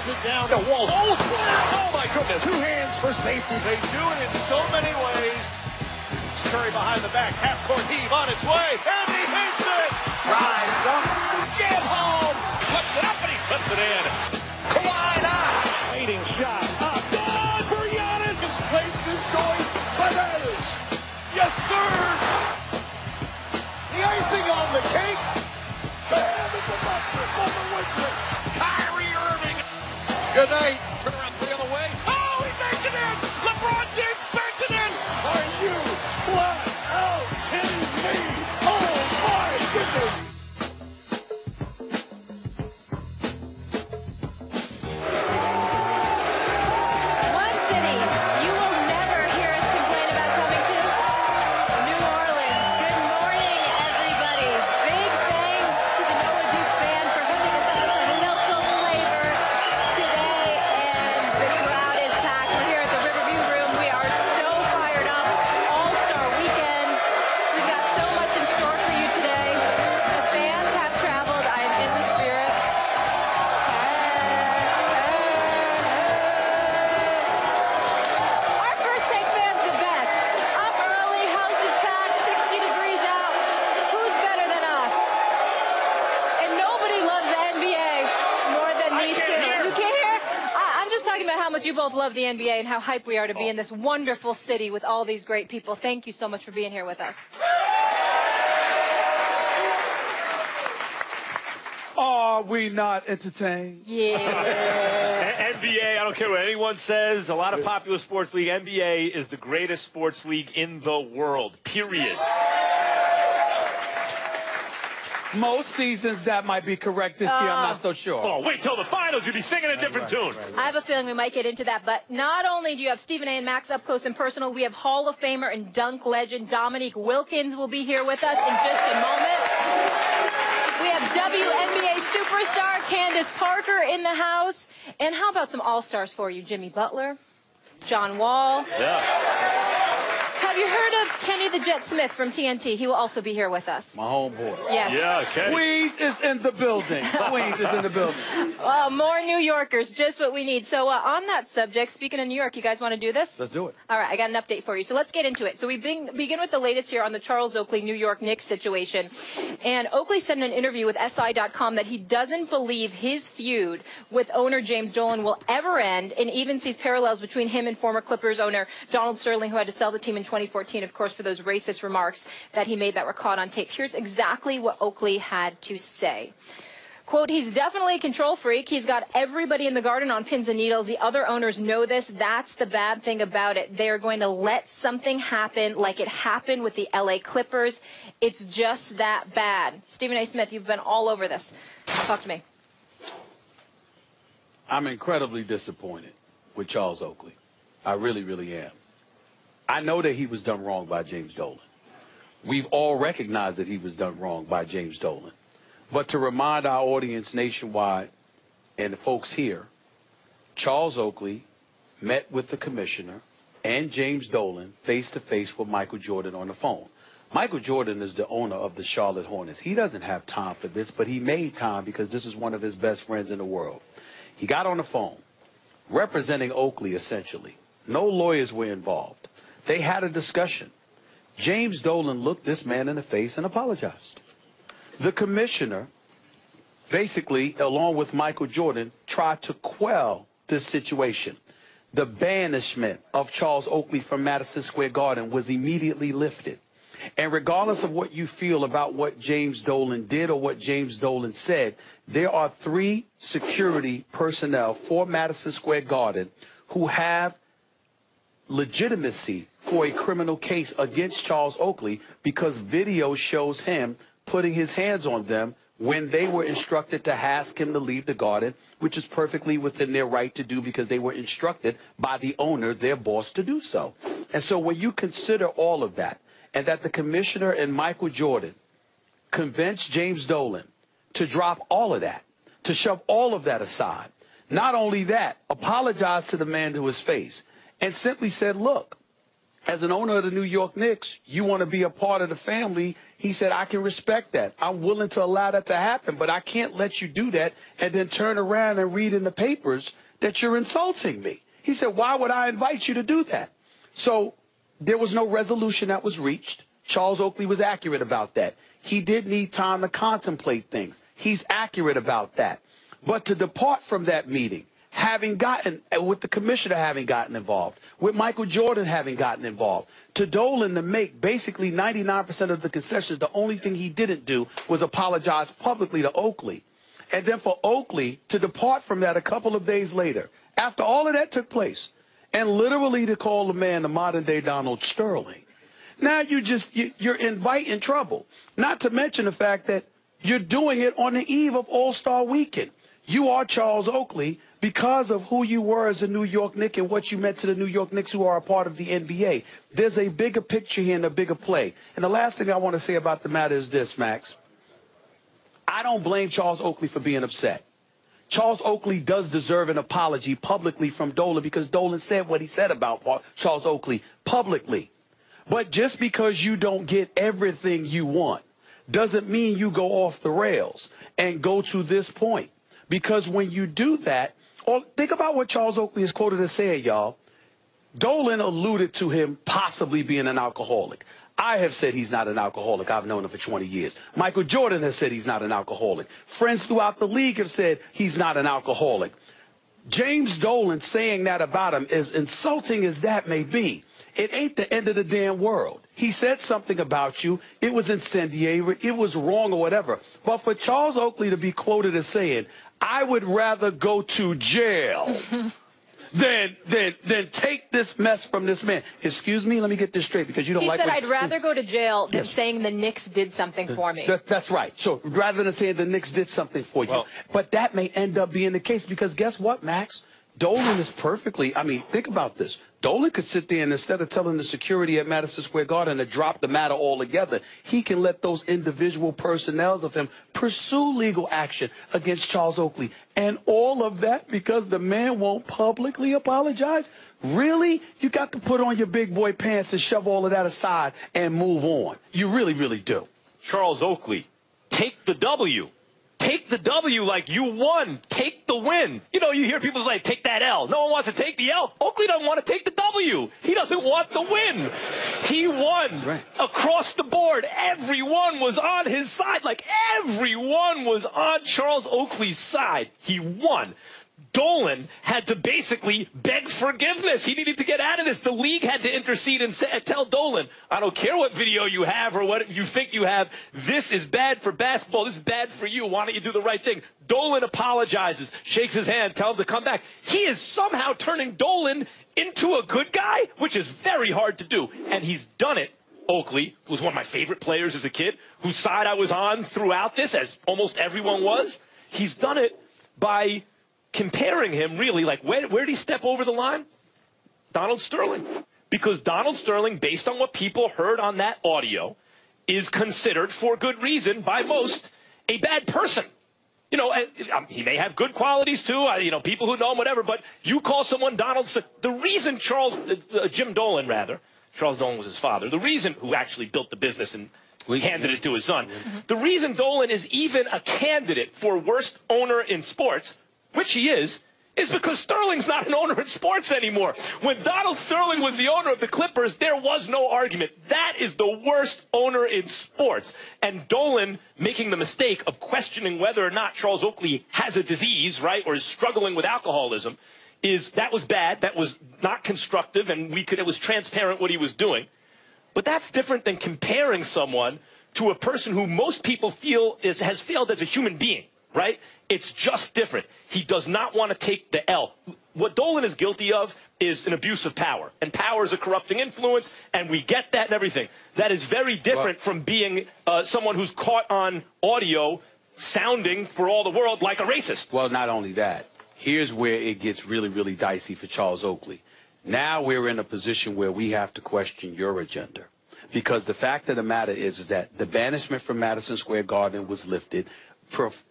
it down to Wall. Oh, my goodness. Two hands for safety. They do it in so many ways. Curry behind the back. Half-court heave on its way. And he hits it. Ride, dumps. Jam home. Puts it up and he puts it in. Kawhi not. Waiting shot. Up. Good for Giannis. This place is going bananas. Yes, sir. The icing on the cake. Bam! It's a bucket. Bubba wins it. Kyrie Irving. Good night. Turn around three on the way. Oh, he makes it in. LeBron James makes it in. Are you flat out kidding me? Oh, my goodness. One city you will never hear us complain about coming to, New Orleans. Good morning, everybody. Big thanks to the Noah Duke band for hooking us up with local flavor today, and the crowd is packed. We're here at the Riverview Room. We are so fired up. All-Star Weekend. We've got so much in store for you today. The fans have traveled. I am in the spirit. Our first take fans the best. Up early, house is packed, 60 degrees out. Who's better than us? And nobody loves the NBA more than these two. You can't hear? I'm just talking about how much you both love the NBA and how hyped we are to be in this wonderful city with all these great people. Thank you so much for being here with us. Are we not entertained? Yeah. NBA, I don't care what anyone says, a lot of popular sports league, NBA is the greatest sports league in the world, period. Most seasons that might be correct this year, I'm not so sure. Oh, wait till the finals, you'd be singing a different tune. I have a feeling we might get into that, but not only do you have Stephen A. and Max up close and personal, we have Hall of Famer and dunk legend Dominique Wilkins will be here with us in just a moment. We have WNBA superstar Candace Parker in the house. And how about some all-stars for you? Jimmy Butler, John Wall. Yeah. Have you heard of Kenny the Jet Smith from TNT? He will also be here with us. My homeboy. Yes. Yeah, okay. Queens is in the building. Queens is in the building. More New Yorkers, just what we need. So on that subject, speaking of New York, you guys want to do this? Let's do it. All right, I got an update for you. So let's get into it. So we begin with the latest here on the Charles Oakley New York Knicks situation. And Oakley said in an interview with SI.com that he doesn't believe his feud with owner James Dolan will ever end, and even sees parallels between him and former Clippers owner Donald Sterling, who had to sell the team in 2014, of course, for those racist remarks that he made that were caught on tape. Here's exactly what Oakley had to say. Quote, he's definitely a control freak. He's got everybody in the garden on pins and needles. The other owners know this. That's the bad thing about it. They are going to let something happen like it happened with the LA Clippers. It's just that bad. Stephen A. Smith, you've been all over this. Talk to me. I'm incredibly disappointed with Charles Oakley. I really, really am. I know that he was done wrong by James Dolan. We've all recognized that he was done wrong by James Dolan. But to remind our audience nationwide and the folks here, Charles Oakley met with the commissioner and James Dolan face-to-face with Michael Jordan on the phone. Michael Jordan is the owner of the Charlotte Hornets. He doesn't have time for this, but he made time because this is one of his best friends in the world. He got on the phone, representing Oakley essentially. No lawyers were involved. They had a discussion. James Dolan looked this man in the face and apologized. The commissioner, basically, along with Michael Jordan, tried to quell this situation. The banishment of Charles Oakley from Madison Square Garden was immediately lifted. And regardless of what you feel about what James Dolan did or what James Dolan said, there are 3 security personnel for Madison Square Garden who have legitimacy for a criminal case against Charles Oakley because video shows him putting his hands on them when they were instructed to ask him to leave the garden, which is perfectly within their right to do because they were instructed by the owner, their boss, to do so. And so when you consider all of that, and that the commissioner and Michael Jordan convinced James Dolan to drop all of that, to shove all of that aside, not only that, apologized to the man to his face and simply said, look, as an owner of the New York Knicks, you want to be a part of the family, He said, I can respect that. I'm willing to allow that to happen, but I can't let you do that and then turn around and read in the papers that you're insulting me. He said, why would I invite you to do that? So there was no resolution that was reached. Charles Oakley was accurate about that. He did need time to contemplate things. He's accurate about that. But to depart from that meeting, with the commissioner having gotten involved, with Michael Jordan having gotten involved, to Dolan to make basically 99% of the concessions, the only thing he didn't do was apologize publicly to Oakley. And then for Oakley to depart from that a couple of days later, after all of that took place, and literally to call the man the modern-day Donald Sterling. Now you're inviting trouble, not to mention the fact that you're doing it on the eve of All-Star Weekend. You are Charles Oakley because of who you were as a New York Knick and what you meant to the New York Knicks, who are a part of the NBA. There's a bigger picture here and a bigger play. And the last thing I want to say about the matter is this, Max. I don't blame Charles Oakley for being upset. Charles Oakley does deserve an apology publicly from Dolan because Dolan said what he said about Charles Oakley publicly. But just because you don't get everything you want doesn't mean you go off the rails and go to this point. Because when you do that, or think about what Charles Oakley is quoted as saying, y'all. Dolan alluded to him possibly being an alcoholic. I have said he's not an alcoholic. I've known him for 20 years. Michael Jordan has said he's not an alcoholic. Friends throughout the league have said he's not an alcoholic. James Dolan saying that about him, as insulting as that may be, it ain't the end of the damn world. He said something about you. It was incendiary. It was wrong or whatever. But for Charles Oakley to be quoted as saying, I would rather go to jail than take this mess from this man. Excuse me, let me get this straight because you don't like. He said, I'd rather go to jail than saying the Knicks did something for me. That's right. So rather than saying the Knicks did something for you. Well, but that may end up being the case because guess what, Max? Dolan is perfectly, I mean, think about this. Dolan could sit there and instead of telling the security at Madison Square Garden to drop the matter altogether, he can let those individual personnel of him pursue legal action against Charles Oakley. And all of that because the man won't publicly apologize? Really? You got to put on your big boy pants and shove all of that aside and move on. You really, really do. Charles Oakley, take the W. Take the W like you won. Take the win. You know, you hear people say, take that L. No one wants to take the L. Oakley doesn't want to take the W. He doesn't want the win. He won across the board. Everyone was on his side. Like, everyone was on Charles Oakley's side. He won. Dolan had to basically beg forgiveness. He needed to get out of this. The league had to intercede and tell Dolan, I don't care what video you have or what you think you have. This is bad for basketball. This is bad for you. Why don't you do the right thing? Dolan apologizes, shakes his hand, tells him to come back. He is somehow turning Dolan into a good guy, which is very hard to do. And he's done it. Oakley was one of my favorite players as a kid, whose side I was on throughout this, as almost everyone was. He's done it by comparing him, really, like, where did he step over the line? Donald Sterling. Because Donald Sterling, based on what people heard on that audio, is considered, for good reason, by most, a bad person. You know, he may have good qualities, too. You know, people who know him, whatever, but you call someone Donald Sterling. The reason Jim Dolan, rather, Charles Dolan was his father, the reason, who actually built the business and handed it to his son, the reason Dolan is even a candidate for worst owner in sports, which he is because Sterling's not an owner in sports anymore. When Donald Sterling was the owner of the Clippers, there was no argument. That is the worst owner in sports. And Dolan making the mistake of questioning whether or not Charles Oakley has a disease, right, or is struggling with alcoholism, that was bad. That was not constructive, and it was transparent what he was doing. But that's different than comparing someone to a person who most people feel has failed as a human being. Right? It's just different. He does not want to take the L. What Dolan is guilty of is an abuse of power. And power is a corrupting influence, and we get that and everything. That is very different from being someone who's caught on audio sounding for all the world like a racist. Well, not only that. Here's where it gets really, really dicey for Charles Oakley. Now we're in a position where we have to question your agenda. Because the fact of the matter is that the banishment from Madison Square Garden was lifted.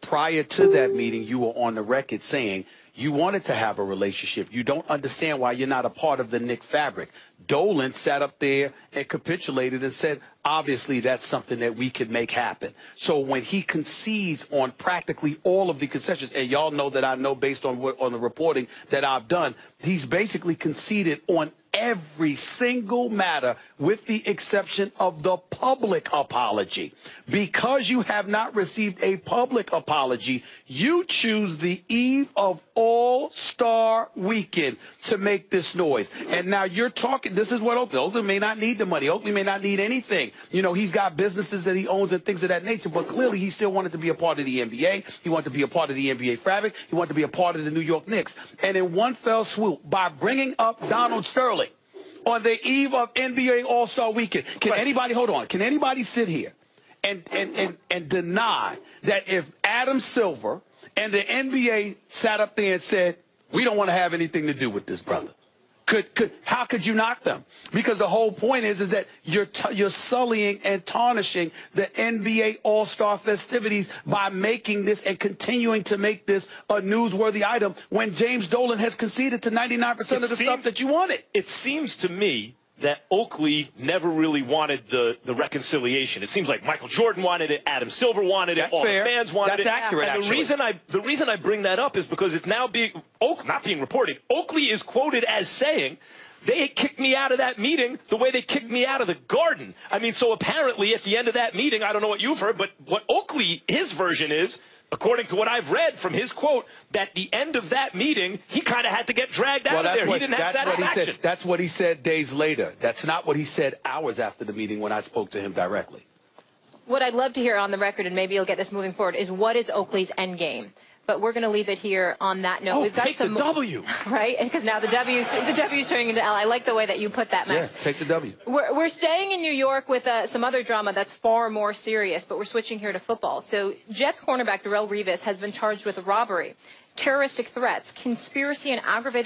Prior to that meeting, you were on the record saying you wanted to have a relationship. You don't understand why you're not a part of the Knick fabric. Dolan sat up there and capitulated and said, obviously that's something that we could make happen. So when he concedes on practically all of the concessions, and y'all know that I know based on the reporting that I've done, he's basically conceded on every single matter with the exception of the public apology. Because you have not received a public apology, you choose the eve of All-Star Weekend to make this noise. And now you're talking, this is what Oakley may not need the money. Oakley may not need anything. You know, he's got businesses that he owns and things of that nature, but clearly he still wanted to be a part of the NBA. He wanted to be a part of the NBA fabric. He wanted to be a part of the New York Knicks. And in one fell swoop, by bringing up Donald Sterling on the eve of NBA All-Star Weekend, can anybody, hold on, can anybody sit here and deny that if Adam Silver and the NBA sat up there and said, we don't want to have anything to do with this brother? How could you knock them? Because the whole point is that you're sullying and tarnishing the NBA All-Star festivities by making this and continuing to make this a newsworthy item when James Dolan has conceded to 99% of the stuff that you wanted. It seems to me that Oakley never really wanted the reconciliation. It seems like Michael Jordan wanted it, Adam Silver wanted it, all the fans wanted it. That's accurate, and the reason I bring that up is because it's now not being reported. Oakley is quoted as saying, they kicked me out of that meeting the way they kicked me out of the Garden. I mean, so apparently at the end of that meeting, I don't know what you've heard, but what Oakley, his version is, according to what I've read from his quote, that the end of that meeting, he kind of had to get dragged out of there. He didn't have satisfaction. That's what he said days later. That's not what he said hours after the meeting when I spoke to him directly. What I'd love to hear on the record, and maybe you'll get this moving forward, is what is Oakley's end game? But we're going to leave it here on that note. We've got take the W. Right? Because now the W's turning into L. I like the way that you put that, Max. Yeah, take the W. We're staying in New York with some other drama that's far more serious, but we're switching here to football. So Jets cornerback Darrelle Revis has been charged with robbery, terroristic threats, conspiracy, and aggravated